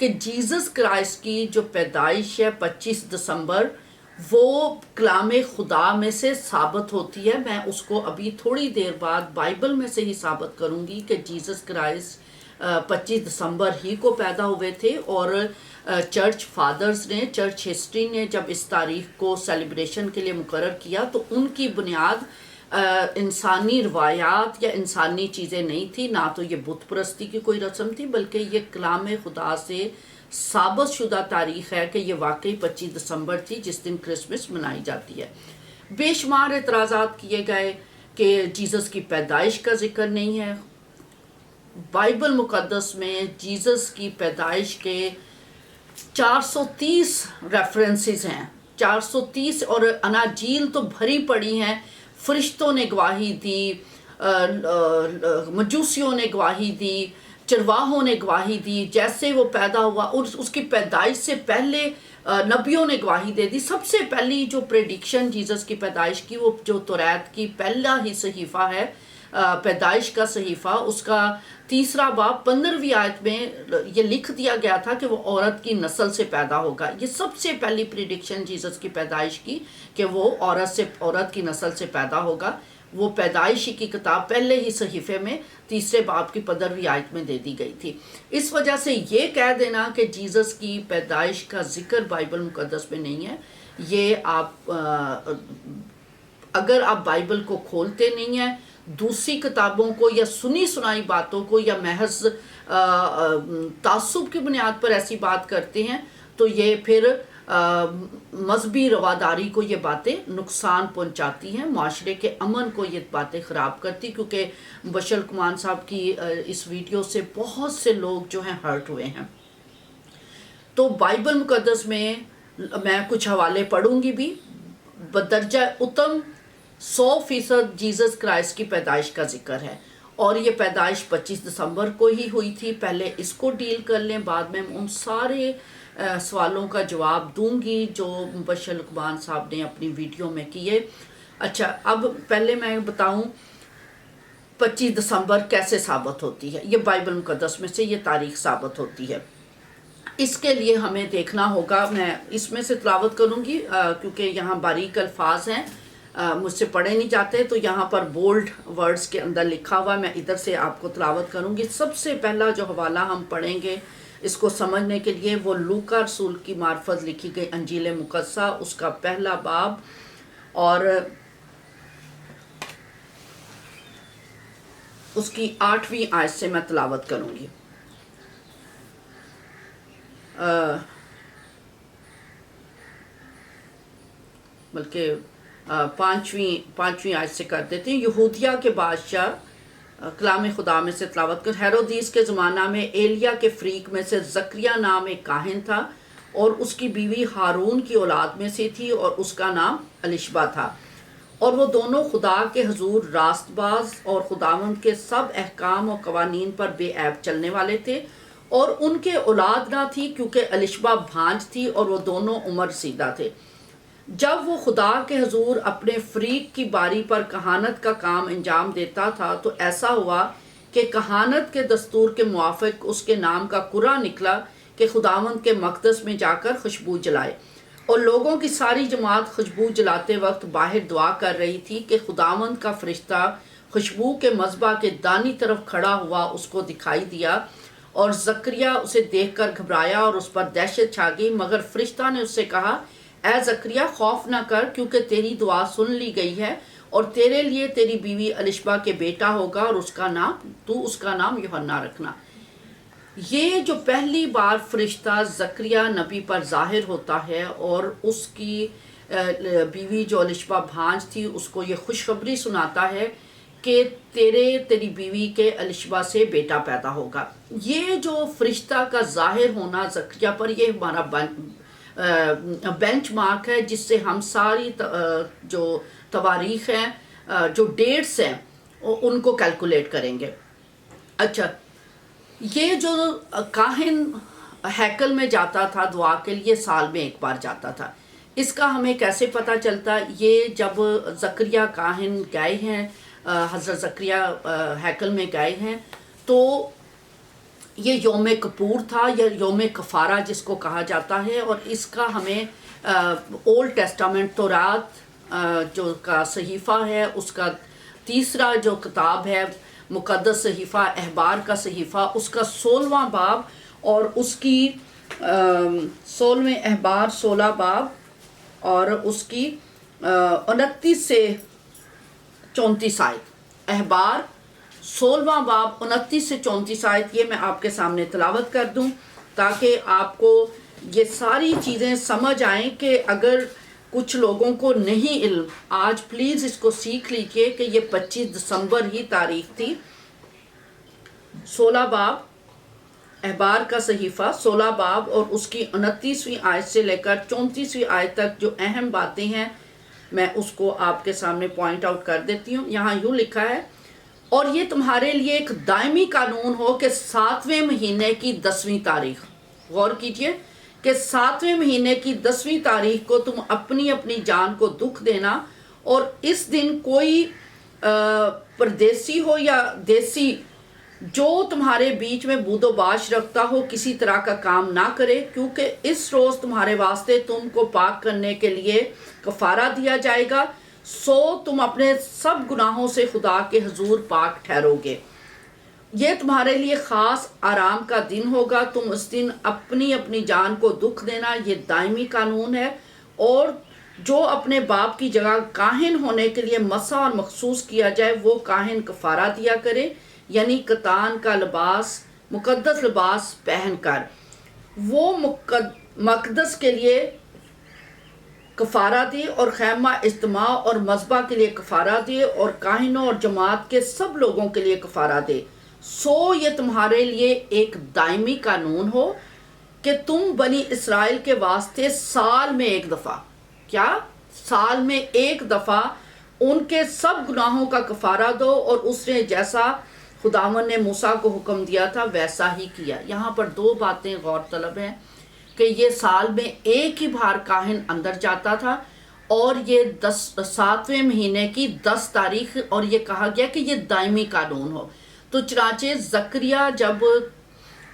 کہ Jesus Christ کی جو پیدائش ہے 25 دسمبر، وہ کلام خدا میں سے ثابت ہوتی ہے۔ میں اس کو ابھی تھوڑی دیر بعد بائبل میں سے ہی ثابت کروں گی کہ جیزس کرائسٹ 25 دسمبر ہی کو پیدا ہوئے تھے، اور چرچ فادرز نے، چرچ ہسٹری نے جب اس تاریخ کو سیلیبریشن کے لیے مقرر کیا تو ان کی بنیاد انسانی روایات یا انسانی چیزیں نہیں تھی، نہ تو یہ بت پرستی کی کوئی رسم تھی، بلکہ یہ کلام خدا سے ثابت شدہ تاریخ ہے کہ یہ واقعی 25 دسمبر تھی جس دن کرسمس منائی جاتی ہے۔ بے شمار اعتراضات کیے گئے کہ جیزس کی پیدائش کا ذکر نہیں ہے۔ بائبل مقدس میں جیزس کی پیدائش کے 430 ریفرنسز ہیں، 430، اور اناجیل تو بھری پڑی ہیں۔ فرشتوں نے گواہی دی، مجوسیوں نے گواہی دی، چرواہوں نے گواہی دی جیسے وہ پیدا ہوا، اور اس کی پیدائش سے پہلے نبیوں نے گواہی دے دی۔ سب سے پہلی جو پریڈکشن جیزس کی پیدائش کی، وہ جو توریت کی پہلا ہی صحیفہ ہے، پیدائش کا صحیفہ، اس کا 3 باب 15ویں آیت میں یہ لکھ دیا گیا تھا کہ وہ عورت کی نسل سے پیدا ہوگا۔ یہ سب سے پہلی پریڈکشن جیزس کی پیدائش کی کہ وہ عورت کی نسل سے پیدا ہوگا، وہ پیدائش کی کتاب پہلے ہی صحیفے میں 3 باب کی 15ویں آیت میں دے دی گئی تھی۔ اس وجہ سے یہ کہہ دینا کہ جیزس کی پیدائش کا ذکر بائبل مقدس میں نہیں ہے، یہ اگر آپ بائبل کو کھولتے نہیں ہیں، دوسری کتابوں کو یا سنی سنائی باتوں کو یا محض تعصب کی بنیاد پر ایسی بات کرتے ہیں، تو یہ پھر مذہبی رواداری کو یہ باتیں نقصان پہنچاتی ہیں، معاشرے کے امن کو یہ باتیں خراب کرتی، کیونکہ بشر لقمان صاحب کی اس ویڈیو سے بہت سے لوگ جو ہیں ہرٹ ہوئے ہیں۔ تو بائبل مقدس میں کچھ حوالے پڑھوں گی بھی، بدرجہ اتم 100% جیزس کرائسٹ کی پیدائش کا ذکر ہے، اور یہ پیدائش 25 دسمبر کو ہی ہوئی تھی۔ پہلے اس کو ڈیل کر لیں، بعد میں ان سارے سوالوں کا جواب دوں گی جو مبشر لقمان صاحب نے اپنی ویڈیو میں کیے۔ اچھا، اب پہلے میں بتاؤں 25 دسمبر کیسے ثابت ہوتی ہے۔ یہ بائبل مقدس میں سے یہ تاریخ ثابت ہوتی ہے۔ اس کے لیے ہمیں دیکھنا ہوگا، میں اس میں سے تلاوت کروں گی کیونکہ یہاں باریک الفاظ ہیں، مجھ سے پڑھے نہیں جاتے، تو یہاں پر بولڈ ورڈز کے اندر لکھا ہوا، میں ادھر سے آپ کو تلاوت کروں گی۔ سب سے پہلا جو حوالہ ہم پڑھیں گے اس کو سمجھنے کے لیے، وہ لوکا رسول کی معرفت لکھی گئی انجیل مقدسہ، اس کا 1 باب اور اس کی 8ویں آیت سے میں تلاوت کروں گی۔ بلکہ 5ویں آیت سے کر دیتے ہیں۔ یہودیہ کے بادشاہ کلام خدا میں سے تلاوت کر، ہیرودیس کے زمانہ میں ایلیا کے فریق میں سے زکریا نام ایک کاہن تھا، اور اس کی بیوی ہارون کی اولاد میں سے تھی، اور اس کا نام الشبا تھا، اور وہ دونوں خدا کے حضور راست باز اور خداوند کے سب احکام اور قوانین پر بے عیب چلنے والے تھے، اور ان کے اولاد نہ تھی کیونکہ الشبا بھانج تھی، اور وہ دونوں عمر رسیدہ تھے۔ جب وہ خدا کے حضور اپنے فریق کی باری پر کہانت کا کام انجام دیتا تھا، تو ایسا ہوا کہ کہانت کے دستور کے موافق اس کے نام کا قرعہ نکلا کہ خداوند کے مقدس میں جا کر خوشبو جلائے، اور لوگوں کی ساری جماعت خوشبو جلاتے وقت باہر دعا کر رہی تھی کہ خداوند کا فرشتہ خوشبو کے مذبح کے دانی طرف کھڑا ہوا اس کو دکھائی دیا، اور زکریا اسے دیکھ کر گھبرایا اور اس پر دہشت چھا گئی، مگر فرشتہ نے اس سے کہا، اے زکریا خوف نہ کر، کیونکہ تیری دعا سن لی گئی ہے، اور تیرے لیے تیری بیوی الشبا کے بیٹا ہوگا، اور اس کا نام یوحنا رکھنا۔ یہ جو پہلی بار فرشتہ زکریا نبی پر ظاہر ہوتا ہے اور اس کی بیوی جو الشبا بھانج تھی اس کو یہ خوشخبری سناتا ہے کہ تیری بیوی کے الشبا سے بیٹا پیدا ہوگا۔ یہ جو فرشتہ کا ظاہر ہونا زکریا پر، یہ ہمارا بینچ مارک ہے جس سے ہم ساری جو تواریخ ہیں، جو ڈیٹس ہیں، ان کو کیلکولیٹ کریں گے۔ اچھا، یہ جو کاہن ہیکل میں جاتا تھا دعا کے لیے، سال میں ایک بار جاتا تھا، اس کا ہمیں کیسے پتہ چلتا؟ یہ جب زکریا کاہن گئے ہیں، حضرت زکریا ہیکل میں گئے ہیں، تو یہ یوم کپور تھا یا یوم کفارہ جس کو کہا جاتا ہے، اور اس کا ہمیں اولڈ ٹیسٹامنٹ تورات جو کا صحیفہ ہے، اس کا تیسرا جو کتاب ہے مقدس صحیفہ احبار کا صحیفہ، اس کا 16واں باب اور اس کی 16ویں احبار 16 باب اور اس کی 29 سے 34 آیت، احبار 16واں باب 29 سے 34 آیت، یہ میں آپ کے سامنے تلاوت کر دوں تاکہ آپ کو یہ ساری چیزیں سمجھ آئیں کہ اگر کچھ لوگوں کو نہیں علم، آج پلیز اس کو سیکھ لیجئے کہ یہ 25 دسمبر ہی تاریخ تھی۔ 16 باب احبار کا صحیفہ 16 باب اور اس کی 29ویں آیت سے لے کر 34ویں آیت تک جو اہم باتیں ہیں میں اس کو آپ کے سامنے پوائنٹ آؤٹ کر دیتی ہوں۔ یہاں یوں لکھا ہے، اور یہ تمہارے لیے ایک دائمی قانون ہو کہ 7ویں مہینے کی 10ویں تاریخ، غور کیجئے کہ 7ویں مہینے کی 10ویں تاریخ کو تم اپنی اپنی جان کو دکھ دینا، اور اس دن کوئی پردیسی ہو یا دیسی جو تمہارے بیچ میں بود و باش رکھتا ہو کسی طرح کا کام نہ کرے، کیونکہ اس روز تمہارے واسطے تم کو پاک کرنے کے لیے کفارہ دیا جائے گا، سو تم اپنے سب گناہوں سے خدا کے حضور پاک ٹھہرو گے۔ یہ تمہارے لیے خاص آرام کا دن ہوگا، تم اس دن اپنی اپنی جان کو دکھ دینا، یہ دائمی قانون ہے۔ اور جو اپنے باپ کی جگہ کاہن ہونے کے لیے مسح اور مخصوص کیا جائے، وہ کاہن کفارہ دیا کرے، یعنی کتان کا لباس، مقدس لباس پہن کر وہ مقدس کے لیے کفارہ دے، اور خیمہ اجتماع اور مذبح کے لیے کفارہ دے، اور کاہنوں اور جماعت کے سب لوگوں کے لیے کفارہ دے۔ سو یہ تمہارے لیے ایک دائمی قانون ہو کہ تم بنی اسرائیل کے واسطے سال میں ایک دفعہ، کیا سال میں ایک دفعہ ان کے سب گناہوں کا کفارہ دو، اور اس نے جیسا خداوند نے موسیٰ کو حکم دیا تھا ویسا ہی کیا۔ یہاں پر دو باتیں غور طلب ہیں کہ یہ سال میں ایک ہی بار کاہن اندر جاتا تھا، اور یہ 7ویں مہینے کی 10 تاریخ، اور یہ کہا گیا کہ یہ دائمی قانون ہو۔ تو چنانچہ زکریا جب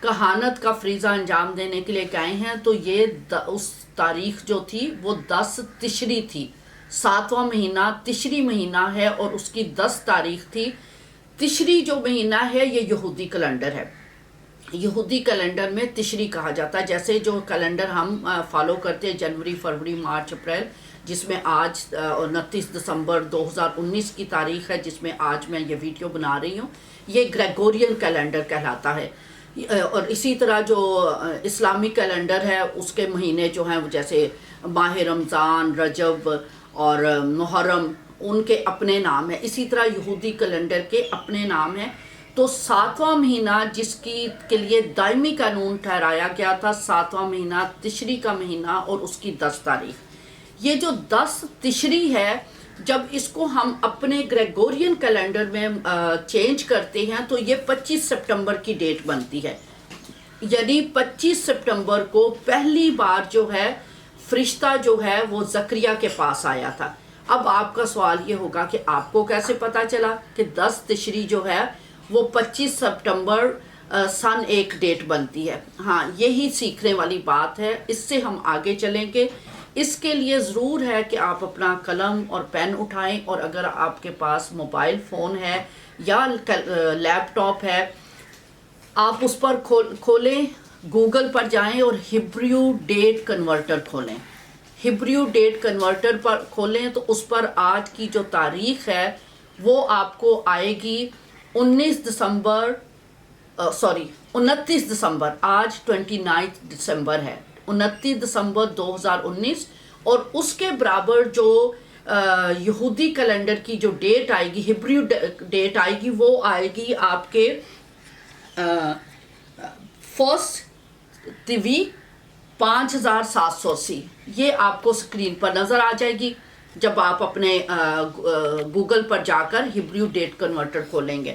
کہانت کا فریضہ انجام دینے کے لیے گئے ہیں تو یہ اس تاریخ جو تھی وہ 10 تشری تھی، 7واں مہینہ تشری مہینہ ہے، اور اس کی 10 تاریخ تھی۔ تشری جو مہینہ ہے یہ یہودی کیلنڈر ہے، یہودی کیلنڈر میں تشری کہا جاتا ہے، جیسے جو کیلنڈر ہم فالو کرتے ہیں جنوری، فروری، مارچ، اپریل، جس میں آج 29 دسمبر 2019 کی تاریخ ہے، جس میں آج میں یہ ویڈیو بنا رہی ہوں، یہ گریگورین کیلنڈر کہلاتا ہے۔ اور اسی طرح جو اسلامی کیلنڈر ہے اس کے مہینے جو ہیں جیسے ماہ رمضان، رجب اور محرم، ان کے اپنے نام ہیں، اسی طرح یہودی کیلنڈر کے اپنے نام ہیں۔ تو 7واں مہینہ جس کے لیے دائمی قانون ٹھہرایا گیا تھا، 7واں مہینہ تشری کا مہینہ اور اس کی 10 تاریخ، یہ جو 10 تشری ہے، جب اس کو ہم اپنے گریگورین کیلنڈر میں چینج کرتے ہیں تو یہ 25 سپٹمبر کی ڈیٹ بنتی ہے، یعنی 25 سپٹمبر کو پہلی بار جو ہے فرشتہ جو ہے وہ زکریا کے پاس آیا تھا۔ اب آپ کا سوال یہ ہوگا کہ آپ کو کیسے پتا چلا کہ 10 تشری جو ہے وہ 25 سپٹمبر سن ایک ڈیٹ بنتی ہے؟ ہاں، یہی سیکھنے والی بات ہے، اس سے ہم آگے چلیں گے۔ اس کے لیے ضرور ہے کہ آپ اپنا قلم اور پین اٹھائیں، اور اگر آپ کے پاس موبائل فون ہے یا لیپ ٹاپ ہے، آپ اس پر کھولیں، گوگل پر جائیں اور ہبریو ڈیٹ کنورٹر کھولیں، ہبریو ڈیٹ کنورٹر پر کھولیں تو اس پر آج کی جو تاریخ ہے وہ آپ کو آئے گی 29 دسمبر، آج 29 دسمبر ہے، 29 دسمبر 2019، اور اس کے برابر جو یہودی کیلنڈر کی جو ڈیٹ آئے گی، ہبریو ڈیٹ آئے گی، وہ آئے گی آپ کے 1 تیوی 5780۔ یہ آپ کو سکرین پر نظر آ جائے گی جب آپ اپنے گوگل پر جا کر ہبریو ڈیٹ کنورٹر کھولیں گے۔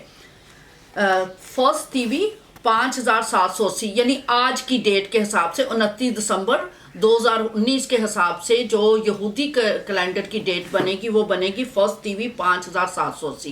1 تیوی 5780، یعنی آج کی ڈیٹ کے حساب سے 29 دسمبر 2019 کے حساب سے جو یہودی کیلنڈر کی ڈیٹ بنے گی وہ بنے گی 1 تیوی 5780۔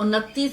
29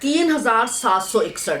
3761।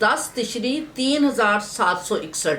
3761,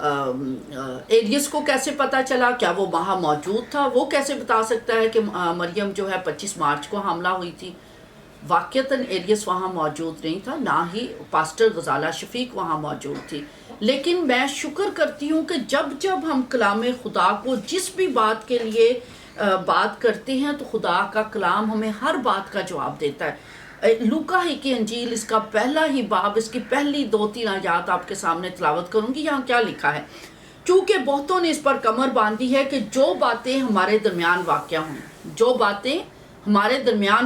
ایریس کو کیسے پتہ چلا؟ کیا وہ وہاں موجود تھا؟ وہ کیسے بتا سکتا ہے کہ مریم جو ہے 25 مارچ کو حاملہ ہوئی تھی؟ واقعتاً ایریس وہاں موجود نہیں تھا، نہ ہی پاسٹر غزالہ شفیق وہاں موجود تھی۔ لیکن میں شکر کرتی ہوں کہ جب ہم کلام خدا کو جس بھی بات کے لیے بات کرتے ہیں تو خدا کا کلام ہمیں ہر بات کا جواب دیتا ہے۔ لوکا ہی کی انجیل، اس کا پہلا ہی باب، اس کی پہلی 2-3 آیات آپ کے سامنے تلاوت کروں گی۔ یہاں کیا لکھا ہے؟ چونکہ بہتوں نے اس پر کمر باندھی ہے کہ جو باتیں ہمارے درمیان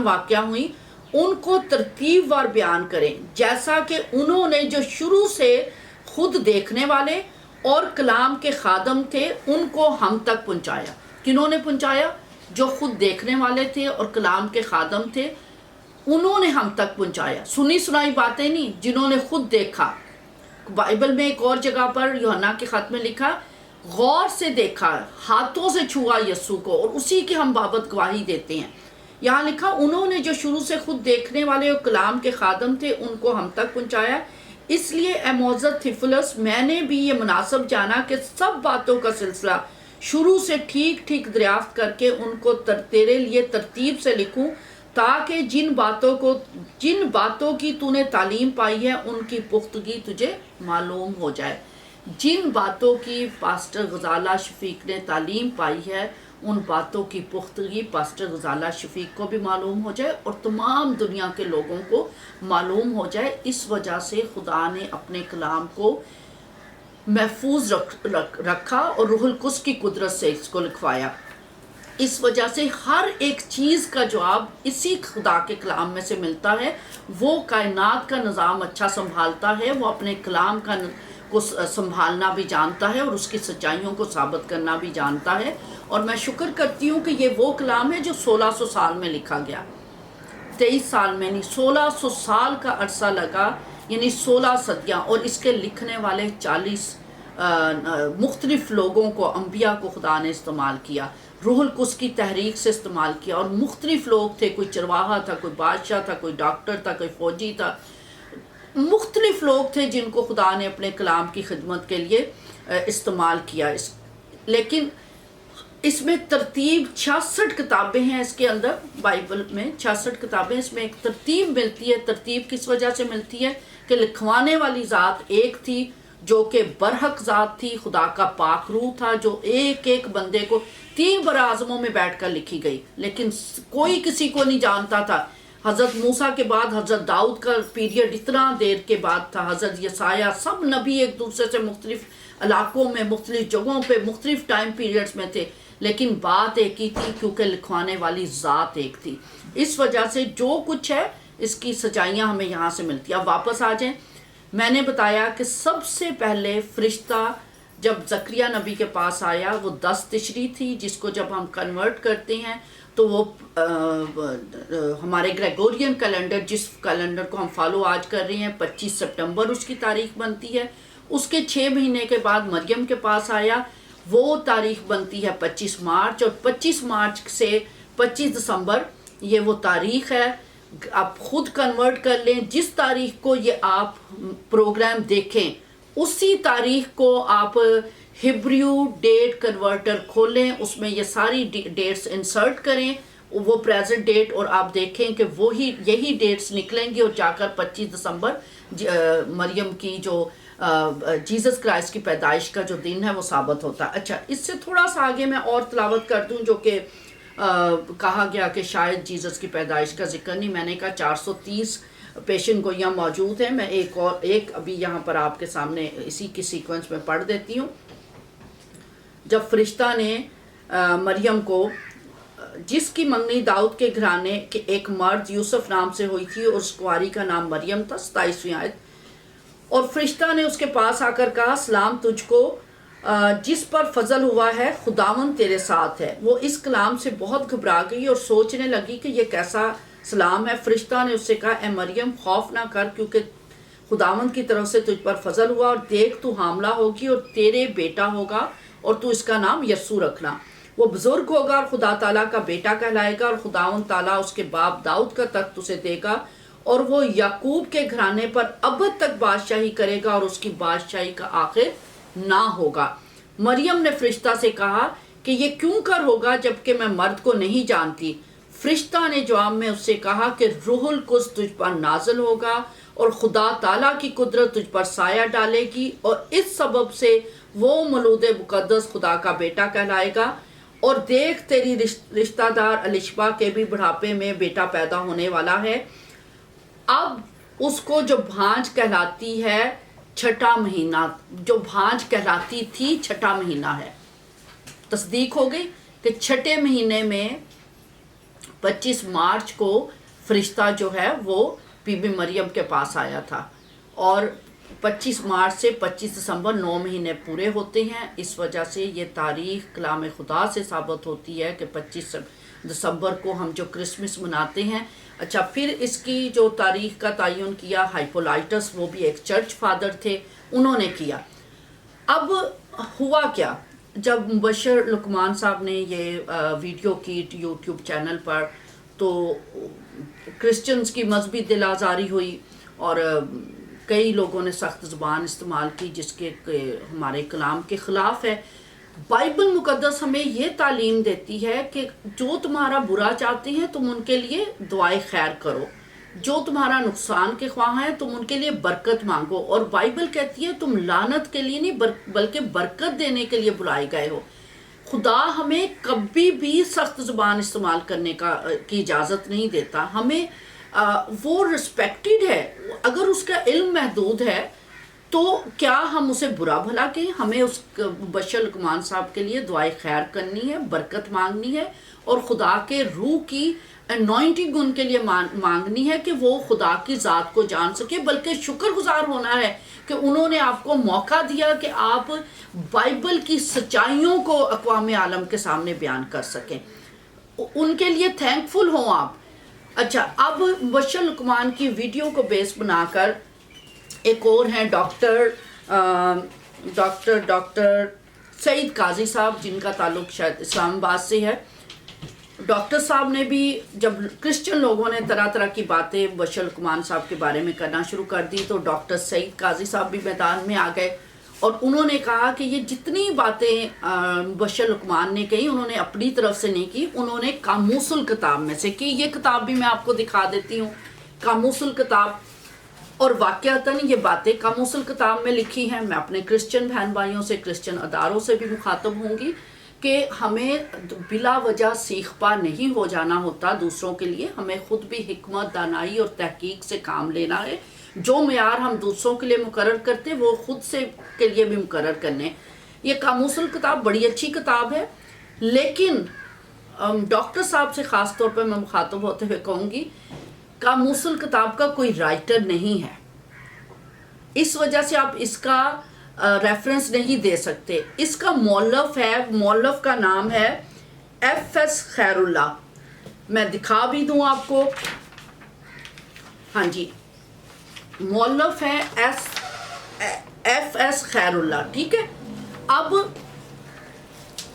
واقع ہوئیں ان کو ترتیب وار بیان کریں، جیسا کہ انہوں نے جو شروع سے خود دیکھنے والے اور کلام کے خادم تھے ان کو ہم تک پہنچایا۔ کنہوں نے پہنچایا؟ جو خود دیکھنے والے تھے اور کلام کے خادم تھے، انہوں نے ہم تک پہنچایا۔ سنی سنائی باتیں نہیں، جنہوں نے خود دیکھا۔ بائبل میں ایک اور جگہ پر یوحنا کے خط میں لکھا، غور سے دیکھا، ہاتھوں سے چھوا یسوع کو، اور اسی کی ہم بابت گواہی دیتے ہیں۔ یہاں لکھا انہوں نے جو شروع سے خود دیکھنے والے اور کلام کے خادم تھے ان کو ہم تک پہنچایا۔ اس لیے اے معزز تھیوفلس، میں نے بھی یہ مناسب جانا کہ سب باتوں کا سلسلہ شروع سے ٹھیک دریافت کر کے ان کو تیرے لیے ترتیب سے لکھوں، تاکہ جن باتوں کی تو نے تعلیم پائی ہے ان کی پختگی تجھے معلوم ہو جائے۔ جن باتوں کی پاسٹر غزالہ شفیق نے تعلیم پائی ہے ان باتوں کی پختگی پاسٹر غزالہ شفیق کو بھی معلوم ہو جائے اور تمام دنیا کے لوگوں کو معلوم ہو جائے۔ اس وجہ سے خدا نے اپنے کلام کو محفوظ رکھا اور روح القدس کی قدرت سے اس کو لکھوایا۔ اس وجہ سے ہر ایک چیز کا جواب اسی خدا کے کلام میں سے ملتا ہے۔ وہ کائنات کا نظام اچھا سنبھالتا ہے، وہ اپنے کلام کو سنبھالنا بھی جانتا ہے اور اس کی سچائیوں کو ثابت کرنا بھی جانتا ہے۔ اور میں شکر کرتی ہوں کہ یہ وہ کلام ہے جو 1600 سال میں لکھا گیا، 23 سال میں نہیں، 1600 سال کا عرصہ لگا، یعنی 16 صدیاں، اور اس کے لکھنے والے 40 مختلف لوگوں کو، انبیاء کو خدا نے استعمال کیا، روح القدس کی تحریک سے استعمال کیا، اور مختلف لوگ تھے، کوئی چرواہا تھا، کوئی بادشاہ تھا، کوئی ڈاکٹر تھا، کوئی فوجی تھا، مختلف لوگ تھے جن کو خدا نے اپنے کلام کی خدمت کے لیے استعمال کیا۔ لیکن اس میں ترتیب 66 کتابیں ہیں، اس کے اندر بائبل میں 66 کتابیں، اس میں ایک ترتیب ملتی ہے۔ ترتیب کس وجہ سے ملتی ہے؟ کہ لکھوانے والی ذات ایک تھی جو کہ برحق ذات تھی، خدا کا پاک روح تھا جو ایک ایک بندے کو 3 براعظموں میں بیٹھ کر لکھی گئی، لیکن کوئی کسی کو نہیں جانتا تھا۔ حضرت موسیٰ کے بعد حضرت داؤد کا پیریڈ اتنا دیر کے بعد تھا، حضرت یسایہ، سب نبی ایک دوسرے سے مختلف علاقوں میں، مختلف جگہوں پہ، مختلف ٹائم پیریڈز میں تھے، لیکن بات ایک ہی تھی کیونکہ لکھوانے والی ذات ایک تھی۔ اس وجہ سے جو کچھ ہے اس کی سچائیاں ہمیں یہاں سے ملتی ہیں۔ اب واپس آ جائیں، میں نے بتایا کہ سب سے پہلے فرشتہ جب زکریا نبی کے پاس آیا وہ 10 تشری تھی، جس کو جب ہم کنورٹ کرتے ہیں تو وہ ہمارے گریگورین کیلنڈر، جس کیلنڈر کو ہم فالو آج کر رہے ہیں، 25 سپٹمبر اس کی تاریخ بنتی ہے۔ اس کے 6 مہینے کے بعد مریم کے پاس آیا، وہ تاریخ بنتی ہے 25 مارچ، اور 25 مارچ سے 25 دسمبر یہ وہ تاریخ ہے۔ آپ خود کنورٹ کر لیں، جس تاریخ کو یہ آپ پروگرام دیکھیں اسی تاریخ کو آپ ہبریو ڈیٹ کنورٹر کھولیں، اس میں یہ ساری ڈیٹس انسرٹ کریں، وہ پریزنٹ ڈیٹ، اور آپ دیکھیں کہ یہی ڈیٹس نکلیں گی، اور جا کر 25 دسمبر مریم کی جو جیزس کرائسٹ کی پیدائش کا جو دن ہے وہ ثابت ہوتا ہے۔ اچھا، اس سے تھوڑا سا آگے میں اور تلاوت کر دوں، جو کہ کہا گیا کہ شاید جیزس کی پیدائش کا ذکر نہیں، میں نے کہا 430 پیشن گوئیاں موجود ہیں، میں ایک ابھی یہاں پر آپ کے سامنے اسی کی سیکوینس میں پڑھ دیتی ہوں۔ جب فرشتہ نے مریم کو، جس کی منگنی داؤد کے گھرانے کے ایک مرد یوسف نام سے ہوئی تھی اور اس کنواری کا نام مریم تھا، 27ویں آیت، اور فرشتہ نے اس کے پاس آ کر کہا، سلام تجھ کو جس پر فضل ہوا ہے، خداوند تیرے ساتھ ہے۔ وہ اس کلام سے بہت گھبرا گئی اور سوچنے لگی کہ یہ کیسا سلام ہے۔ فرشتہ نے اس سے کہا، اے مریم خوف نہ کر، کیونکہ خداوند کی طرف سے تجھ پر فضل ہوا، اور دیکھ تو حاملہ ہوگی اور تیرے بیٹا ہوگا، اور تو اس کا نام یسوع رکھنا۔ وہ بزرگ ہوگا اور خدا تعالیٰ کا بیٹا کہلائے گا، اور خداوند تعالیٰ اس کے باپ داؤد کا تخت اسے دے گا، اور وہ یعقوب کے گھرانے پر ابد تک بادشاہی کرے گا، اور اس کی بادشاہی کا آخر نہ ہوگا۔ مریم نے فرشتہ سے کہا کہ یہ کیوں کر ہوگا جبکہ میں مرد کو نہیں جانتی؟ فرشتہ نے جواب میں اس سے کہا کہ روح القدس تجھ پر نازل ہوگا اور خدا تعالیٰ کی قدرت تجھ پر سایہ ڈالے گی، اور اس سبب سے وہ مولود مقدس خدا کا بیٹا کہلائے گا۔ اور دیکھ تیری رشتہ دار الشبہ کے بھی بڑھاپے میں بیٹا پیدا ہونے والا ہے۔ اب اس کو جو بھانج کہلاتی ہے چھٹا مہینہ، جو بھانج کہلاتی تھی چھٹا مہینہ ہے، تصدیق ہو گئی کہ چھٹے مہینے میں 25 مارچ کو فرشتہ جو ہے وہ بی بی مریم کے پاس آیا تھا، اور 25 مارچ سے 25 دسمبر 9 مہینے پورے ہوتے ہیں۔ اس وجہ سے یہ تاریخ کلام خدا سے ثابت ہوتی ہے کہ 25 دسمبر کو ہم جو کرسمس مناتے ہیں۔ اچھا، پھر اس کی جو تاریخ کا تعین کیا ہائپولائٹس، وہ بھی ایک چرچ فادر تھے، انہوں نے کیا۔ اب ہوا کیا، جب مبشر لقمان صاحب نے یہ ویڈیو کی یوٹیوب چینل پر، تو کرسچنز کی مذہبی دل آزاری ہوئی، اور کئی لوگوں نے سخت زبان استعمال کی جس کے ہمارے کلام کے خلاف ہے۔ بائبل مقدس ہمیں یہ تعلیم دیتی ہے کہ جو تمہارا برا چاہتے ہیں تم ان کے لیے دعائے خیر کرو، جو تمہارا نقصان کے خواہاں ہیں تم ان کے لیے برکت مانگو، اور بائبل کہتی ہے تم لعنت کے لیے نہیں بلکہ برکت دینے کے لیے بلائے گئے ہو۔ خدا ہمیں کبھی بھی سخت زبان استعمال کرنے کی اجازت نہیں دیتا، ہمیں وہ رسپیکٹڈ ہے، اگر اس کا علم محدود ہے تو کیا ہم اسے برا بھلا کہیں؟ ہمیں اس مبشر لقمان صاحب کے لیے دعائے خیر کرنی ہے، برکت مانگنی ہے، اور خدا کے روح کی انوائنٹنگ ان کے لیے مانگنی ہے کہ وہ خدا کی ذات کو جان سکے، بلکہ شکر گزار ہونا ہے کہ انہوں نے آپ کو موقع دیا کہ آپ بائبل کی سچائیوں کو اقوام عالم کے سامنے بیان کر سکیں، ان کے لیے تھینکفل ہوں آپ۔ اچھا، اب مبشر لقمان کی ویڈیو کو بیس بنا کر ایک اور ہیں ڈاکٹر سعید قاضی صاحب، جن کا تعلق شاید اسلام آباد سے ہے۔ ڈاکٹر صاحب نے بھی، جب کرسچن لوگوں نے طرح طرح کی باتیں مبشر لقمان صاحب کے بارے میں کرنا شروع کر دی، تو ڈاکٹر سعید قاضی صاحب بھی میدان میں آ گئے، اور انہوں نے کہا کہ یہ جتنی باتیں مبشر لقمان نے کہی انہوں نے اپنی طرف سے نہیں کی، انہوں نے قاموس الکتاب میں سے کی۔ یہ کتاب بھی میں آپ کو دکھا دیتی ہوں، قاموس الکتاب، اور واقعتاً یہ باتیں قاموس الکتاب میں لکھی ہیں۔ میں اپنے کرسچن بہن بھائیوں سے، کرسچن اداروں سے بھی مخاطب ہوں گی کہ ہمیں بلا وجہ سیخ پا نہیں ہو جانا ہوتا دوسروں کے لیے، ہمیں خود بھی حکمت، دانائی اور تحقیق سے کام لینا ہے۔ جو معیار ہم دوسروں کے لیے مقرر کرتے وہ خود سے کے لیے بھی مقرر کرنے۔ یہ قاموس الکتاب بڑی اچھی کتاب ہے، لیکن ڈاکٹر صاحب سے خاص طور پہ میں مخاطب ہوتے ہوئے کہوں گی، قاموس الکتاب کا کوئی رائٹر نہیں ہے، اس وجہ سے آپ اس کا ریفرنس نہیں دے سکتے۔ اس کا مؤلف ہے، مؤلف کا نام ہے ایف ایس خیر اللہ، میں دکھا بھی دوں آپ کو۔ ہاں جی، مؤلف ہے ایف ایس خیر اللہ، ٹھیک ہے۔ اب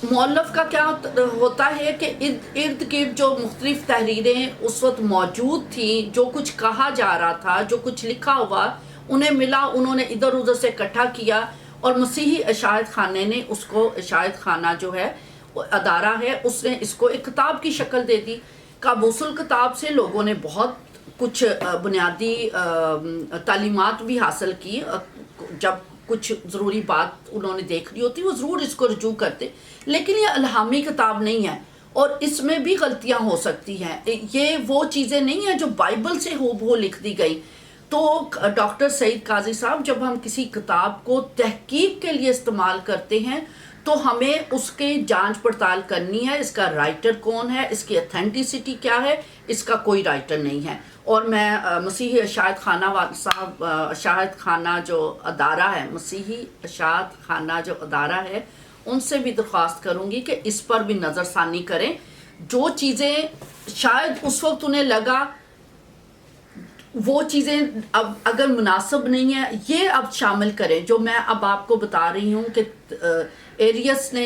مؤلف کا کیا ہوتا ہے کہ ارد گرد جو مختلف تحریریں اس وقت موجود تھیں، جو کچھ کہا جا رہا تھا، جو کچھ لکھا ہوا انہیں ملا، انہوں نے ادھر ادھر سے اکٹھا کیا، اور مسیحی عشائت خانے نے اس کو، عشائت خانہ جو ہے ادارہ ہے، اس نے اس کو ایک کتاب کی شکل دے دی۔ قاموس الکتاب سے لوگوں نے بہت کچھ بنیادی تعلیمات بھی حاصل کی، جب کچھ ضروری بات انہوں نے دیکھنی ہوتی وہ ضرور اس کو رجوع کرتے، لیکن یہ الہامی کتاب نہیں ہے، اور اس میں بھی غلطیاں ہو سکتی ہیں۔ یہ وہ چیزیں نہیں ہیں جو بائبل سے ہو بہو لکھ دی گئی۔ تو ڈاکٹر سعید قاضی صاحب، جب ہم کسی کتاب کو تحقیق کے لیے استعمال کرتے ہیں تو ہمیں اس کے جانچ پڑتال کرنی ہے، اس کا رائٹر کون ہے، اس کی اتھینٹسٹی کیا ہے۔ اس کا کوئی رائٹر نہیں ہے، اور میں مسیحی عشائت خانہ صاحب، عشائت خانہ جو ادارہ ہے، مسیحی عشائت خانہ جو ادارہ ہے، ان سے بھی درخواست کروں گی کہ اس پر بھی نظر ثانی کریں۔ جو چیزیں شاید اس وقت انہیں لگا وہ چیزیں اب اگر مناسب نہیں ہیں، یہ اب شامل کریں جو میں اب آپ کو بتا رہی ہوں کہ ایریس نے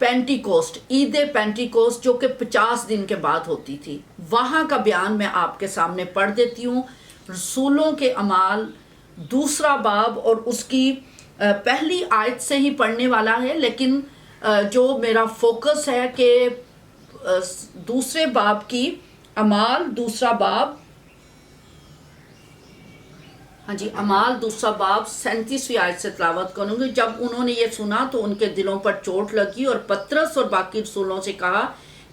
پینٹیکوسٹ، عید پینٹیکوسٹ جو کہ 50 دن کے بعد ہوتی تھی، وہاں کا بیان میں آپ کے سامنے پڑھ دیتی ہوں۔ رسولوں کے اعمال 2 باب اور اس کی پہلی آیت سے ہی پڑھنے والا ہے، لیکن جو میرا فوکس ہے کہ 2 باب کی اعمال 2 باب، ہاں جی، اعمال 2 باب 37ویں آیت سے تلاوت کروں گی۔ جب انہوں نے یہ سنا تو ان کے دلوں پر چوٹ لگی اور پطرس اور باقی رسولوں سے کہا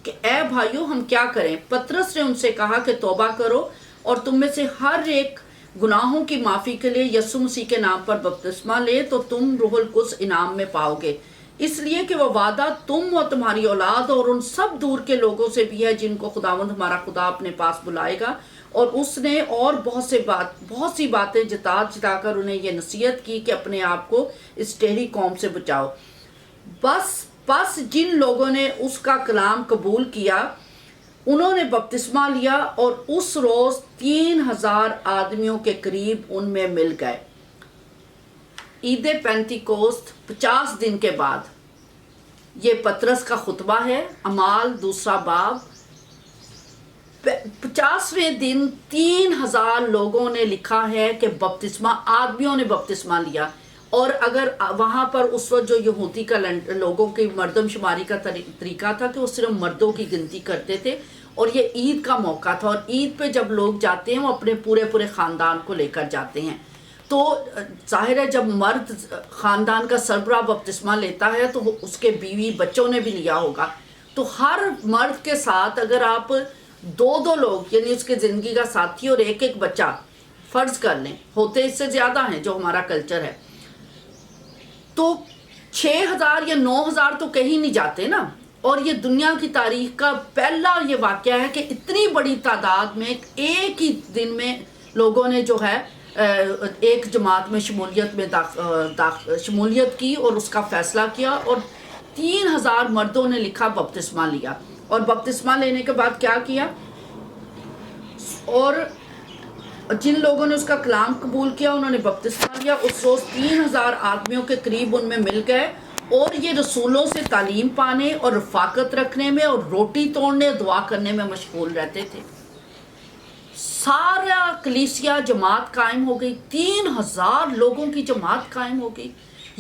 کہ اے بھائیو ہم کیا کریں؟ پطرس نے ان سے کہا کہ توبہ کرو اور تم میں سے ہر ایک گناہوں کی معافی کے لیے یسوع مسیح کے نام پر بپتسمہ لے تو تم روح القدس انعام میں پاؤ گے، اس لیے کہ وہ وعدہ تم اور تمہاری اولاد اور ان سب دور کے لوگوں سے بھی ہے جن کو خداوند ہمارا خدا اپنے پاس بلائے گا۔ اور اس نے اور بہت سی باتیں جتا کر انہیں یہ نصیحت کی کہ اپنے آپ کو اس ٹیڑھی قوم سے بچاؤ۔ بس جن لوگوں نے اس کا کلام قبول کیا انہوں نے بپتسمہ لیا اور اس روز 3000 آدمیوں کے قریب ان میں مل گئے۔ عید پینتیکوست 50 دن کے بعد، یہ پطرس کا خطبہ ہے، اعمال 2 باب۔ 50ویں دن 3000 لوگوں نے لکھا ہے کہ آدمیوں نے بپتسمہ لیا۔ اور اگر وہاں پر اس وقت جو یہودی کا لوگوں کی مردم شماری کا طریقہ تھا کہ وہ صرف مردوں کی گنتی کرتے تھے، اور یہ عید کا موقع تھا، اور عید پہ جب لوگ جاتے ہیں وہ اپنے پورے خاندان کو لے کر جاتے ہیں، تو ظاہر ہے جب مرد خاندان کا سربراہ بپتسمہ لیتا ہے تو اس کے بیوی بچوں نے بھی لیا ہوگا، تو ہر مرد کے ساتھ اگر آپ 2 لوگ یعنی اس کے زندگی کا ساتھی اور ایک بچہ فرض کر لیں، ہوتے اس سے زیادہ ہیں جو ہمارا کلچر ہے، تو 6000 یا 9000 تو کہیں نہیں جاتے نا۔ اور یہ دنیا کی تاریخ کا پہلا یہ واقعہ ہے کہ اتنی بڑی تعداد میں ایک ہی دن میں لوگوں نے جو ہے ایک جماعت میں شمولیت کی اور اس کا فیصلہ کیا، اور 3000 مردوں نے لکھا بپتسمہ لیا، اور بپتسمہ لینے کے بعد کیا کیا؟ اور جن لوگوں نے اس کا کلام قبول کیا انہوں نے بپتسمہ لیا۔ اس روز 3000 آدمیوں کے قریب ان میں مل گئے، اور یہ رسولوں سے تعلیم پانے اور رفاقت رکھنے میں اور روٹی توڑنے اور دعا کرنے میں مشغول رہتے تھے۔ سارا کلیسیا جماعت قائم ہو گئی، 3000 لوگوں کی جماعت قائم ہو گئی۔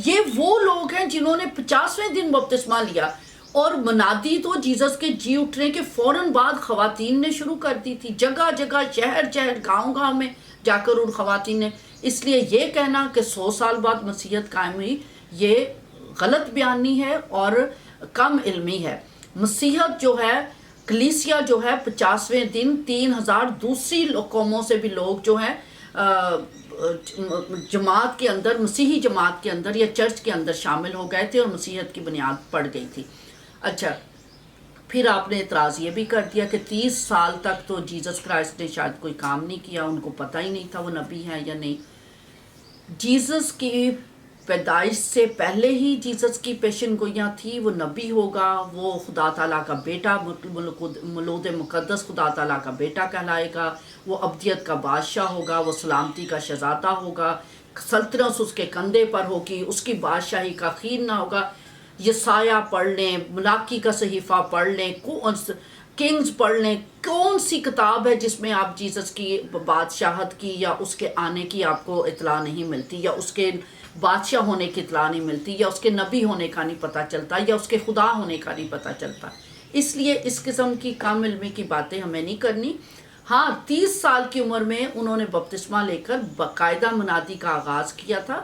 یہ وہ لوگ ہیں جنہوں نے 50ویں دن بپتسمہ لیا، اور منادی تو جیزس کے جی اٹھنے کے فوراً بعد خواتین نے شروع کر دی تھی، جگہ جگہ شہر گاؤں میں جا کر ان خواتین نے۔ اس لیے یہ کہنا کہ 100 سال بعد مسیحیت قائم ہوئی، یہ غلط بیانی ہے اور کم علمی ہے۔ مسیحیت جو ہے، کلیسیا جو ہے، 50ویں دن 3000 دوسری قوموں سے بھی لوگ جو ہیں جماعت کے اندر، مسیحی جماعت کے اندر یا چرچ کے اندر شامل ہو گئے تھے، اور مسیحیت کی بنیاد پڑ گئی تھی۔ اچھا، پھر آپ نے اعتراض یہ بھی کر دیا کہ 30 سال تک تو جیزس کرائسٹ نے شاید کوئی کام نہیں کیا، ان کو پتہ ہی نہیں تھا وہ نبی ہے یا نہیں۔ جیزس کی پیدائش سے پہلے ہی جیزس کی پیشن گوئیاں تھی، وہ نبی ہوگا، وہ خدا تعالیٰ کا بیٹا، مولود مقدس خدا تعالیٰ کا بیٹا کہلائے گا، وہ ابدیت کا بادشاہ ہوگا، وہ سلامتی کا شہزادہ ہوگا، سلطنت اس کے کندھے پر ہوگی، اس کی بادشاہی کا خیر نہ ہوگا۔ یسایہ پڑھ لیں، ملاکی کا صحیفہ پڑھ لیں، کنگز پڑھ لیں، کون سی کتاب ہے جس میں آپ جیزس کی بادشاہت کی یا اس کے آنے کی آپ کو اطلاع نہیں ملتی، یا اس کے بادشاہ ہونے کی اطلاع نہیں ملتی، یا اس کے نبی ہونے کا نہیں پتہ چلتا، یا اس کے خدا ہونے کا نہیں پتہ چلتا۔ اس لیے اس قسم کی کم علمی کی باتیں ہمیں نہیں کرنی۔ ہاں، 30 سال کی عمر میں انہوں نے بپتسمہ لے کر باقاعدہ منادی کا آغاز کیا تھا۔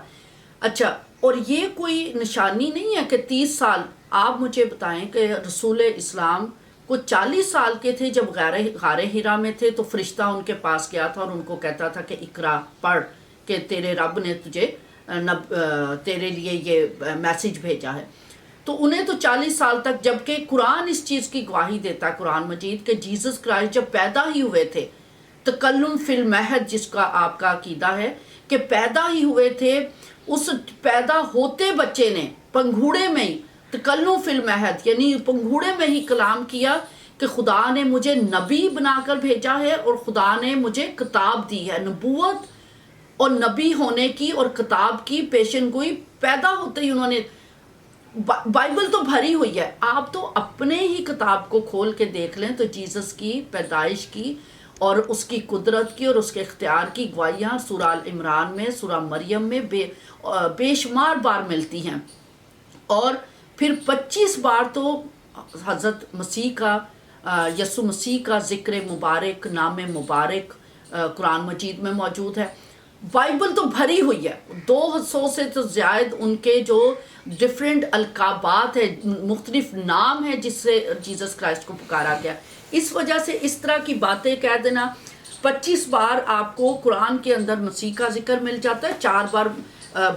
اچھا، اور یہ کوئی نشانی نہیں ہے کہ 30 سال، آپ مجھے بتائیں کہ رسول اسلام کو 40 سال کے تھے جب غار ہرا میں تھے، تو فرشتہ ان کے پاس گیا تھا اور ان کو کہتا تھا کہ اقرا پڑھ، کہ تیرے رب نے تیرے لیے یہ میسج بھیجا ہے۔ تو انہیں تو 40 سال تک، جبکہ قرآن اس چیز کی گواہی دیتا ہے، قرآن مجید، کہ جیزس کرائسٹ جب پیدا ہی ہوئے تھے، تکلم فی المہد جس کا آپ کا عقیدہ ہے کہ پیدا ہی ہوئے تھے، اس پیدا ہوتے بچے نے پنگھوڑے میں ہی تکلم فی المہد یعنی پنگھوڑے میں ہی کلام کیا کہ خدا نے مجھے نبی بنا کر بھیجا ہے، اور خدا نے مجھے کتاب دی ہے۔ نبوت اور نبی ہونے کی اور کتاب کی پیشن گوئی پیدا ہوتے ہی انہوں نے بائبل تو بھری ہوئی ہے، آپ تو اپنے ہی کتاب کو کھول کے دیکھ لیں تو جیسس کی پیدائش کی اور اس کی قدرت کی اور اس کے اختیار کی گواہیاں سورہ آل عمران میں، سورہ مریم میں بے شمار بار ملتی ہیں، اور پھر 25 بار تو حضرت مسیح کا، یسوع مسیح کا ذکر مبارک، نام مبارک قرآن مجید میں موجود ہے۔ بائبل تو بھری ہوئی ہے، 200 سے تو زائد ان کے جو ڈفرینٹ القابات ہے، مختلف نام ہے جس سے جیسس کرائسٹ کو پکارا گیا۔ اس وجہ سے اس طرح کی باتیں کہہ دینا، 25 بار آپ کو قرآن کے اندر مسیح کا ذکر مل جاتا ہے، 4 بار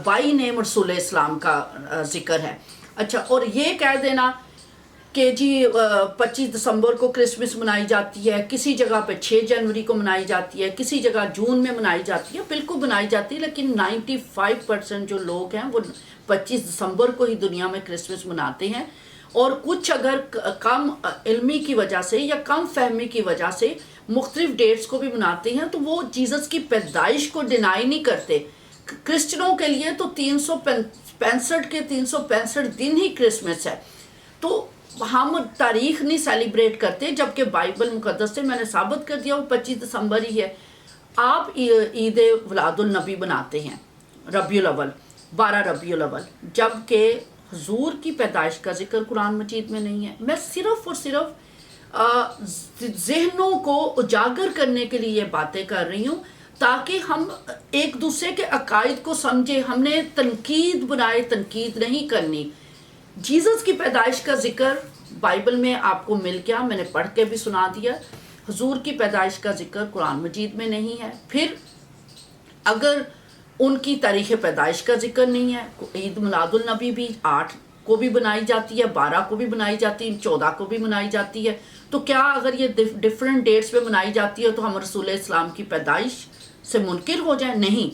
بائی نیم رسول اسلام کا ذکر ہے۔ اچھا، اور یہ کہہ دینا کہ جی 25 دسمبر کو کرسمس منائی جاتی ہے، کسی جگہ پہ 6 جنوری کو منائی جاتی ہے، کسی جگہ جون میں منائی جاتی ہے، بالکل منائی جاتی ہے، لیکن 95% جو لوگ ہیں وہ 25 دسمبر کو ہی دنیا میں کرسمس مناتے ہیں، اور کچھ اگر کم علمی کی وجہ سے یا کم فہمی کی وجہ سے مختلف ڈیٹس کو بھی مناتے ہیں، تو وہ جیسس کی پیدائش کو ڈینائی نہیں کرتے۔ کرسچنوں کے لیے تو 365 کے 365 دن ہی کرسمس ہے، تو ہم تاریخ نہیں سیلیبریٹ کرتے، جبکہ بائبل مقدس سے میں نے ثابت کر دیا وہ 25 دسمبر ہی ہے۔ آپ عید ولاد النبی بناتے ہیں ربیع الاول، 12 ربیع الاول، جبکہ حضور کی پیدائش کا ذکر قرآن مجید میں نہیں ہے۔ میں صرف اور صرف ذہنوں کو اجاگر کرنے کے لیے یہ باتیں کر رہی ہوں تاکہ ہم ایک دوسرے کے عقائد کو سمجھیں۔ ہم نے تنقید بنائے تنقید نہیں کرنی۔ جیسس کی پیدائش کا ذکر بائبل میں آپ کو مل گیا، میں نے پڑھ کے بھی سنا دیا۔ حضور کی پیدائش کا ذکر قرآن مجید میں نہیں ہے۔ پھر اگر ان کی تاریخ پیدائش کا ذکر نہیں ہے، عید میلاد النبی بھی 8 کو بھی بنائی جاتی ہے، 12 کو بھی بنائی جاتی ہے، 14 کو بھی بنائی جاتی ہے، تو کیا اگر یہ ڈفرینٹ ڈیٹس پہ بنائی جاتی ہے تو ہم رسول اسلام کی پیدائش سے منکر ہو جائیں؟ نہیں،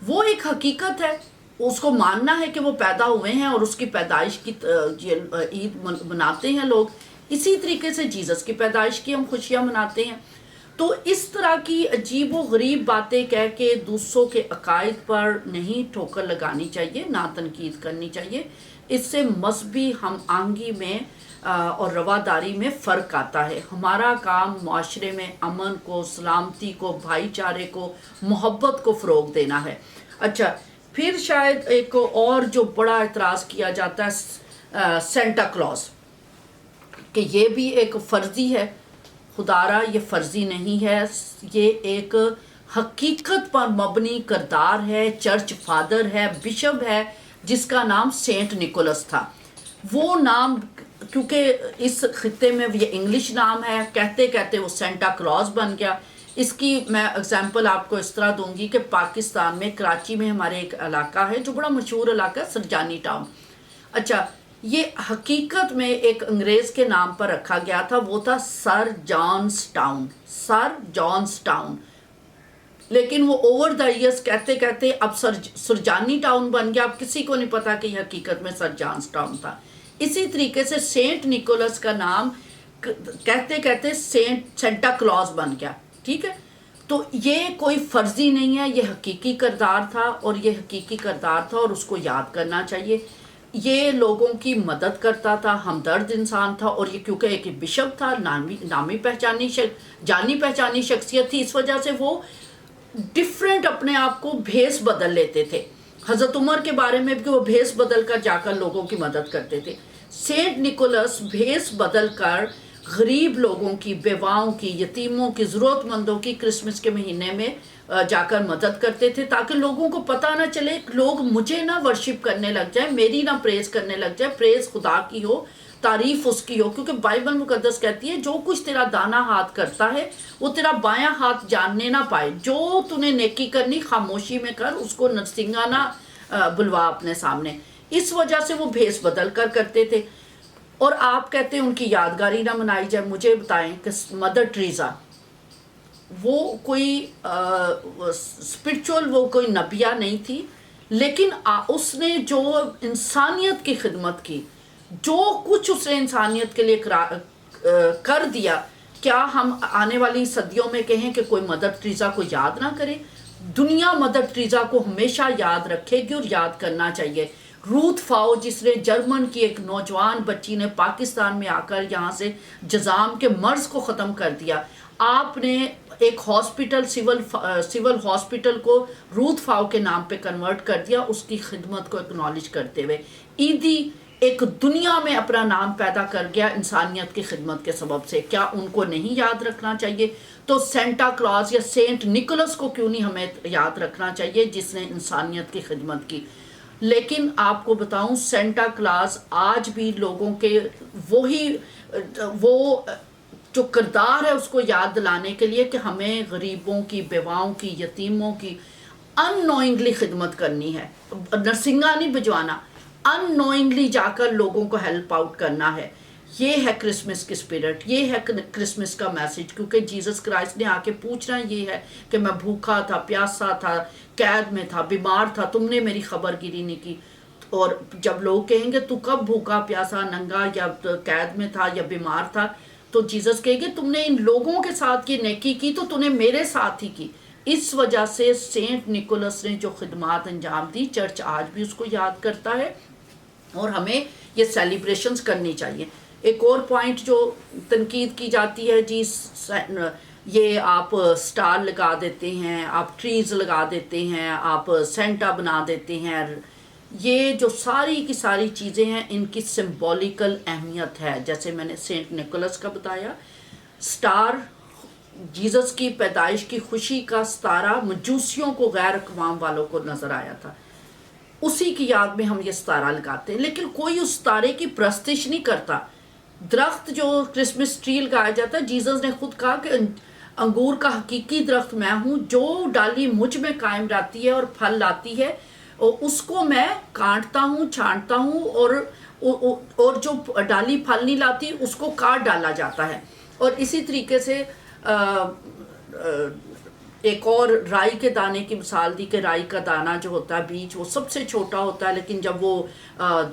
وہ ایک حقیقت ہے، اس کو ماننا ہے کہ وہ پیدا ہوئے ہیں اور اس کی پیدائش کی عید مناتے ہیں لوگ۔ اسی طریقے سے جیسس کی پیدائش کی ہم خوشیاں مناتے ہیں۔ تو اس طرح کی عجیب و غریب باتیں کہہ کے دوسروں کے عقائد پر نہیں ٹھوکر لگانی چاہیے، نہ تنقید کرنی چاہیے۔ اس سے مذہبی ہم آہنگی میں اور رواداری میں فرق آتا ہے۔ ہمارا کام معاشرے میں امن کو، سلامتی کو، بھائی چارے کو، محبت کو فروغ دینا ہے۔ اچھا، پھر شاید ایک اور جو بڑا اعتراض کیا جاتا ہے سینٹا کلوز، کہ یہ بھی ایک فرضی ہے۔ خدارا یہ فرضی نہیں ہے، یہ ایک حقیقت پر مبنی کردار ہے، چرچ فادر ہے، بشپ ہے، جس کا نام سینٹ نکولس تھا۔ وہ نام کیونکہ اس خطے میں یہ انگلش نام ہے، کہتے کہتے وہ سینٹا کلوز بن گیا۔ اس کی میں اگزامپل آپ کو اس طرح دوں گی کہ پاکستان میں کراچی میں ہمارے ایک علاقہ ہے جو بڑا مشہور علاقہ ہے، سرجانی ٹاؤن۔ اچھا، یہ حقیقت میں ایک انگریز کے نام پر رکھا گیا تھا، وہ تھا سر جانس ٹاؤن، سر جانس ٹاؤن، لیکن وہ اوور دا ایئرس کہتے کہتے اب سرجانی ٹاؤن بن گیا۔ اب کسی کو نہیں پتا کہ یہ حقیقت میں سر جانس ٹاؤن تھا۔ اسی طریقے سے سینٹ نکولس کا نام کہتے کہتے سینٹا کلوز بن گیا، ٹھیک ہے؟ تو یہ کوئی فرضی نہیں ہے، یہ حقیقی کردار تھا، اور یہ حقیقی کردار تھا اور اس کو یاد کرنا چاہیے۔ یہ لوگوں کی مدد کرتا تھا، ہمدرد انسان تھا، اور یہ کیونکہ ایک بشپ تھا، نامی پہچانی جانی پہچانی شخصیت تھی، اس وجہ سے وہ ڈفرینٹ اپنے آپ کو بھیس بدل لیتے تھے۔ حضرت عمر کے بارے میں بھی وہ بھیس بدل کر جا کر لوگوں کی مدد کرتے تھے۔ سینٹ نکولس بھیس بدل کر غریب لوگوں کی، بیواؤں کی، یتیموں کی، ضرورت مندوں کی کرسمس کے مہینے میں جا کر مدد کرتے تھے، تاکہ لوگوں کو پتہ نہ چلے، لوگ مجھے نہ ورشپ کرنے لگ جائیں، میری نہ پریز کرنے لگ جائیں، پریز خدا کی ہو، تعریف اس کی ہو، کیونکہ بائبل مقدس کہتی ہے جو کچھ تیرا دانا ہاتھ کرتا ہے وہ تیرا بایاں ہاتھ جاننے نہ پائے۔ جو تو نے نیکی کرنی خاموشی میں کر، اس کو نرسنگا نہ بلوا اپنے سامنے۔ اس وجہ سے وہ بھیس بدل کر کرتے تھے۔ اور آپ کہتے ہیں ان کی یادگاری نہ منائی جائے، مجھے بتائیں کہ مدر ٹریزا وہ کوئی اسپرچول، وہ کوئی نبیہ نہیں تھی، لیکن اس نے جو انسانیت کی خدمت کی، جو کچھ اس نے انسانیت کے لیے کر دیا، کیا ہم آنے والی صدیوں میں کہیں کہ کوئی مدر ٹریزا کو یاد نہ کرے؟ دنیا مدر ٹریزا کو ہمیشہ یاد رکھے گی اور یاد کرنا چاہیے۔ روت فاؤ جس نے جرمن کی ایک نوجوان بچی نے پاکستان میں آ کر یہاں سے جزام کے مرض کو ختم کر دیا. آپ نے ایک ہاسپٹل سول ہاسپٹل کو روت فاؤ کے نام پہ کنورٹ کر دیا اس کی خدمت کو اکنالج کرتے ہوئے. عیدی ایک دنیا میں اپنا نام پیدا کر گیا انسانیت کی خدمت کے سبب سے. کیا ان کو نہیں یاد رکھنا چاہیے؟ تو سینٹا کلاز یا سینٹ نکولس کو کیوں نہیں ہمیں یاد رکھنا چاہیے جس نے انسانیت کی خدمت کی. لیکن آپ کو بتاؤں سینٹا کلاز آج بھی لوگوں کے وہ جو کردار ہے اس کو یاد دلانے کے لیے کہ ہمیں غریبوں کی، بیواؤں کی، یتیموں کی ان نوئنگلی خدمت کرنی ہے. نرسنگا نہیں بجوانا، ان نوئنگلی جا کر لوگوں کو ہیلپ آؤٹ کرنا ہے. یہ ہے کرسمس کی اسپرٹ، یہ ہے کرسمس کا میسج. کیونکہ جیسس کرائسٹ نے آ کے پوچھنا یہ ہے کہ میں بھوکا تھا، پیاسا تھا، قید میں تھا، بیمار تھا، تم نے میری خبر گیری نہیں کی. اور جب لوگ کہیں گے تو کب بھوکا، پیاسا، ننگا یا قید میں تھا یا بیمار تھا، تو جیسس کہے گے تم نے ان لوگوں کے ساتھ یہ نیکی کی تو تم نے میرے ساتھ ہی کی. اس وجہ سے سینٹ نکولس نے جو خدمات انجام دی چرچ آج بھی اس کو یاد کرتا ہے اور ہمیں یہ سیلیبریشنز کرنی چاہیے. ایک اور پوائنٹ جو تنقید کی جاتی ہے جی یہ آپ سٹار لگا دیتے ہیں، آپ ٹریز لگا دیتے ہیں، آپ سینٹا بنا دیتے ہیں. یہ جو ساری کی ساری چیزیں ہیں ان کی سمبولیکل اہمیت ہے. جیسے میں نے سینٹ نکولس کا بتایا، سٹار جیزس کی پیدائش کی خوشی کا ستارہ مجوسیوں کو، غیر اقوام والوں کو نظر آیا تھا، اسی کی یاد میں ہم یہ ستارہ لگاتے ہیں. لیکن کوئی اس ستارے کی پرستش نہیں کرتا. درخت جو کرسمس ٹری لگایا جاتا ہے، جیزس نے خود کہا کہ انگور کا حقیقی درخت میں ہوں، جو ڈالی مجھ میں قائم رہتی ہے اور پھل لاتی ہے اور اس کو میں کاٹتا ہوں، چھانٹتا ہوں، اور جو ڈالی پھل نہیں لاتی اس کو کاٹ ڈالا جاتا ہے. اور اسی طریقے سے ایک اور رائی کے دانے کی مثال دی کہ رائی کا دانہ جو ہوتا ہے بیج، وہ سب سے چھوٹا ہوتا ہے لیکن جب وہ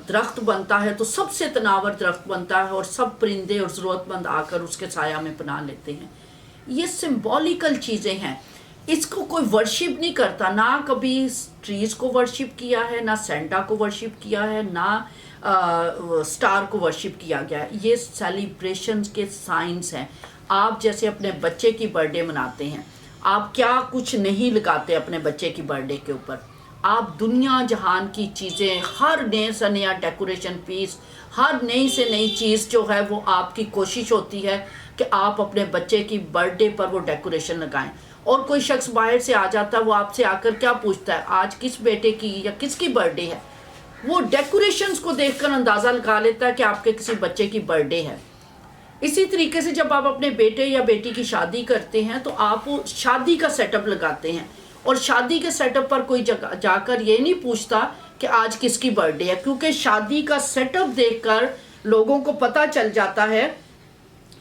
درخت بنتا ہے تو سب سے تناور درخت بنتا ہے اور سب پرندے اور ضرورت مند آ کر اس کے سایہ میں پناہ لیتے ہیں. یہ سمبولیکل چیزیں ہیں. اس کو کوئی ورشپ نہیں کرتا، نہ کبھی ٹریز کو ورشپ کیا ہے، نہ سینٹا کو ورشپ کیا ہے، نہ سٹار کو ورشپ کیا گیا ہے. یہ سیلیبریشنز کے سائنس ہیں. آپ جیسے اپنے بچے کی برتھ ڈے مناتے ہیں، آپ کیا کچھ نہیں لگاتے اپنے بچے کی برتھ ڈے کے اوپر. آپ دنیا جہان کی چیزیں، ہر نئے سے نیا ڈیکوریشن پیس، ہر نئی سے نئی چیز جو ہے وہ آپ کی کوشش ہوتی ہے کہ آپ اپنے بچے کی برتھ ڈے پر وہ ڈیکوریشن لگائیں. اور کوئی شخص باہر سے آ جاتا ہے، وہ آپ سے آ کر کیا پوچھتا ہے آج کس بیٹے کی یا کس کی برتھ ڈے ہے. وہ ڈیکوریشنز کو دیکھ کر اندازہ لگا لیتا ہے کہ آپ کے کسی بچے کی برتھ ڈے ہے. اسی طریقے سے جب آپ اپنے بیٹے یا بیٹی کی شادی کرتے ہیں تو آپ شادی کا سیٹ اپ لگاتے ہیں، اور شادی کے سیٹ اپ پر کوئی جا کر یہ نہیں پوچھتا کہ آج کس کی برتھ ڈے ہے، کیونکہ شادی کا سیٹ اپ دیکھ کر لوگوں کو پتہ چل جاتا ہے،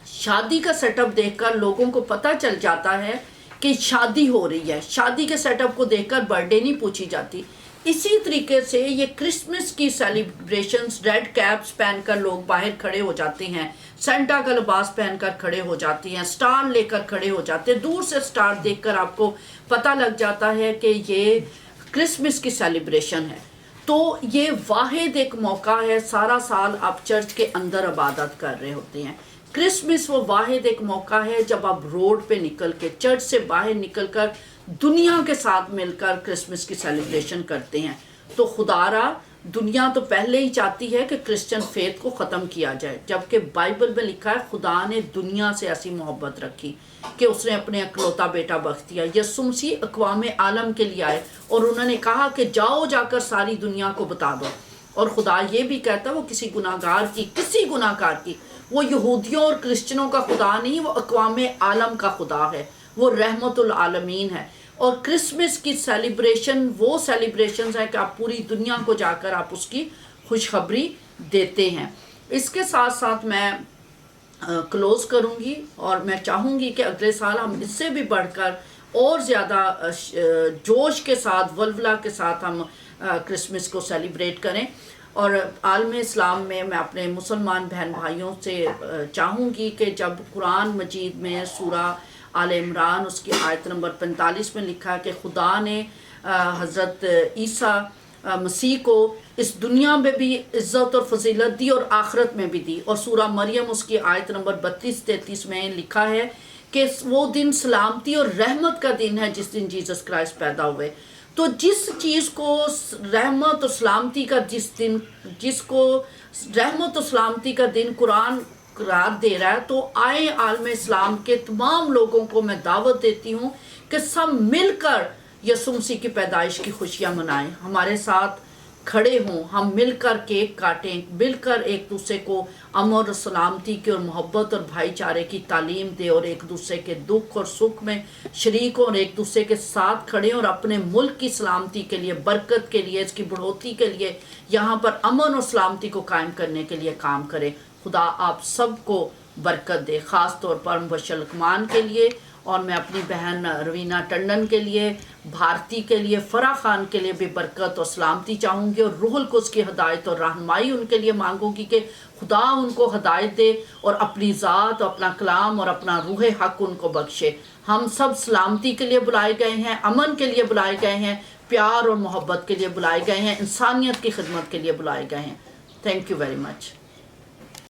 شادی کا سیٹ اپ دیکھ کر لوگوں کو پتہ چل جاتا ہے کہ شادی ہو رہی ہے. شادی کے سیٹ اپ کو دیکھ کر برتھ ڈے نہیں پوچھی جاتی. اسی طریقے سے یہ کرسمس کی سیلیبریشنز، ریڈ کیپس پہن کر لوگ باہر کھڑے ہو جاتے ہیں، سینٹا کا لباس پہن کر کھڑے ہو جاتے ہیں، سٹار لے کر کھڑے ہو جاتے ہیں. دور سے سٹار دیکھ کر آپ کو پتہ لگ جاتا ہے کہ یہ کرسمس کی سیلیبریشن ہے. تو یہ واحد ایک موقع ہے، سارا سال آپ چرچ کے اندر عبادت کر رہے ہوتے ہیں. کرسمس وہ واحد ایک موقع ہے جب آپ روڈ پہ نکل کے، چرچ سے باہر نکل کر دنیا کے ساتھ مل کر کرسمس کی سیلیبریشن کرتے ہیں. تو خدا را دنیا تو پہلے ہی چاہتی ہے کہ کرسچن فیتھ کو ختم کیا جائے، جبکہ بائبل میں لکھا ہے خدا نے دنیا سے ایسی محبت رکھی کہ اس نے اپنے اکلوتا بیٹا بخش دیا. یسوع مسیح اقوام عالم کے لیے آئے اور انہوں نے کہا کہ جاؤ جا کر ساری دنیا کو بتا دو. اور خدا یہ بھی کہتا ہے وہ کسی گناہ گار کی وہ یہودیوں اور کرسچنوں کا خدا نہیں، وہ اقوام عالم کا خدا ہے، وہ رحمت العالمین ہے. اور کرسمس کی سیلیبریشن وہ سیلیبریشنز ہیں کہ آپ پوری دنیا کو جا کر آپ اس کی خوشخبری دیتے ہیں. اس کے ساتھ ساتھ میں کلوز کروں گی اور میں چاہوں گی کہ اگلے سال ہم اس سے بھی بڑھ کر اور زیادہ جوش کے ساتھ، ولولہ کے ساتھ ہم کرسمس کو سیلیبریٹ کریں. اور عالم اسلام میں اپنے مسلمان بہن بھائیوں سے چاہوں گی کہ جب قرآن مجید میں سورہ آل عمران اس کی آیت نمبر 45 میں لکھا ہے کہ خدا نے حضرت عیسیٰ مسیح کو اس دنیا میں بھی عزت اور فضیلت دی اور آخرت میں بھی دی. اور سورہ مریم اس کی آیت نمبر 32-33 میں لکھا ہے کہ وہ دن سلامتی اور رحمت کا دن ہے جس دن جیسس کرائسٹ پیدا ہوئے. تو جس چیز کو رحمت اور سلامتی کا جس کو رحمت اور سلامتی کا دن قرآن قرار دے رہا ہے، تو آئے عالم اسلام کے تمام لوگوں کو میں دعوت دیتی ہوں کہ سب مل کر یسوع مسیح کی پیدائش کی خوشیاں منائیں، ہمارے ساتھ کھڑے ہوں، ہم مل کر کیک کاٹیں، مل کر ایک دوسرے کو امن اور سلامتی کی اور محبت اور بھائی چارے کی تعلیم دیں، اور ایک دوسرے کے دکھ اور سکھ میں شریک ہوں، اور ایک دوسرے کے ساتھ کھڑے ہوں، اور اپنے ملک کی سلامتی کے لیے، برکت کے لیے، اس کی بڑھوتی کے لیے، یہاں پر امن اور سلامتی کو قائم کرنے کے لیے کام کریں. خدا آپ سب کو برکت دے، خاص طور پر مبشر لقمان کے لیے، اور میں اپنی بہن روینہ ٹنڈن کے لیے، بھارتی کے لیے، فرح خان کے لیے بھی برکت اور سلامتی چاہوں گی، اور روح القدس کی ہدایت اور رہنمائی ان کے لیے مانگوں گی کہ خدا ان کو ہدایت دے اور اپنی ذات اور اپنا کلام اور اپنا روح حق ان کو بخشے. ہم سب سلامتی کے لیے بلائے گئے ہیں، امن کے لیے بلائے گئے ہیں، پیار اور محبت کے لیے بلائے گئے ہیں، انسانیت کی خدمت کے لیے بلائے گئے ہیں. Thank you very much.